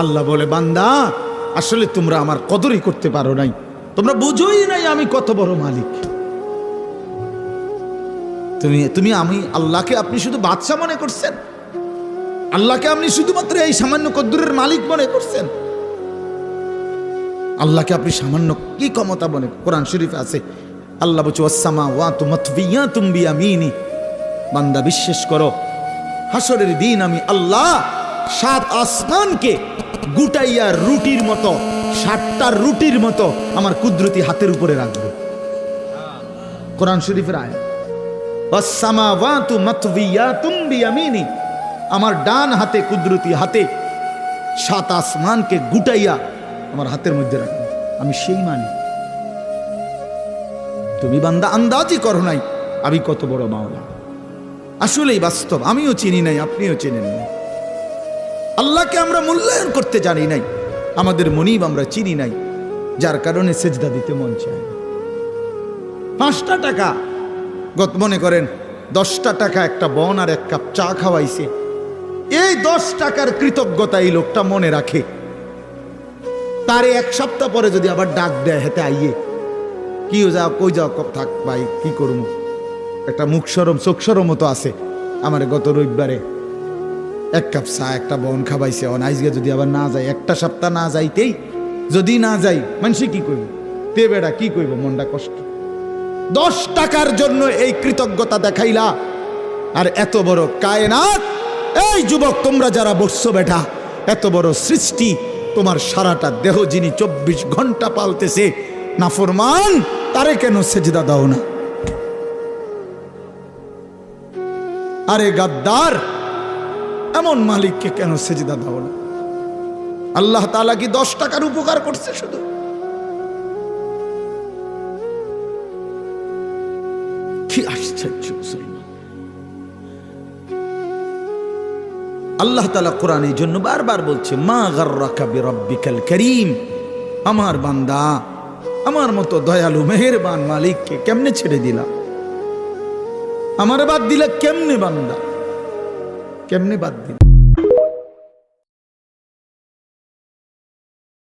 আল্লাহ বলে, বান্দা আসলে তোমরা আমার কদরই করতে পারো নাই, তোমরা বুঝোই নাই আমি কত বড় মালিক। তুমি আমি আল্লাহকে আপনি শুধু বাদশা মনে করছেন, আল্লাহকে আপনি শুধুমাত্র এই সামান্য কদ্দুরের মালিক মনে করছেন। আল্লাহকে আপনি সামান্য কি ক্ষমতা মনে, কোরআন শরীফে আছে আল্লাহ বলছে ওয়াসসামাওয়াতু মাতবিয়াতুম বিয়ামিনি, বান্দা বিশ্বাস করো হাসরের দিন আমি আল্লাহ 7 আসমানকে গুটাইয়া রুটির মতো, 7টা রুটির মতো আমার কুদরতি হাতের উপরে রাখবো। কোরআন শরীফের আয়াত, ওয়াসসামাওয়াতু মাতবিয়াতুম বিয়ামিনি, আমার ডান হাতে কুদরতি হাতে 7 আসমানকে গুটাইয়া আমার হাতের মধ্যে রাখবো। আমি সেই মালিক। তুমি বান্দা আন্দাজই করো নাই আমি কত বড় মাওলা। আসলেই বাস্তব, আমিও চিনি নাই, আপনিও চেনেন নাই। আল্লাহকে আমরা মূল্যায়ন করতে জানি নাই, আমাদের মনিব আমরা চিনি নাই, যার কারণে সেজদা দিতে মন চায়। 5টা টাকা, মনে করেন 10টা টাকা একটা বন আর 1 কাপ চা খাওয়াইছে, এই 10 টাকার কৃতজ্ঞতা এই লোকটা মনে রাখে। তারে 1 সপ্তাহ পরে যদি আবার ডাক দেয়, হেতে আইয়ে কি যাও কই যাও, থাক ভাই কি করবো, একটা মুখ সরম চোখ সরম মতো আছে। আমার গত রবিবারে 1 কাপ চা একটা বন খাবাইছে, আইজকে যদি আবার না যায়, 1টা সপ্তাহ না যাইতেই যদি না যাই, মানুষে কি কইব, তে বেড়া কি কইব, মনটা কষ্ট। 10 টাকার জন্য এই কৃতজ্ঞতা দেখাইলা, আর এত বড় কায়নাত, এই যুবক তোমরা যারা বসছো বেটা, এত বড় সৃষ্টি, তোমার সারাটা দেহ যিনি 24 ঘন্টা পালতেছে, নাফরমান তারে কেন সেজদা দাও না? আরে গাদ্দার, এমন মালিককে কেন সেজদা দাও না? আল্লাহ তাআলা কি 10 টাকার উপকার করছে শুধু? কি আশ্চর্য মুসলমান! আল্লাহ তাআলা কোরআনের জন্য বারবার বলছে, মা গাররাকা বিরাব্বিকাল কারীম, আমার বান্দা আমার মতো দয়ালু মেহেরবান মালিককে কেমনে ছেড়ে দিলা? আমার বাদ দিলা কেমনে বান্দা, কেমনে বাদ দিলা?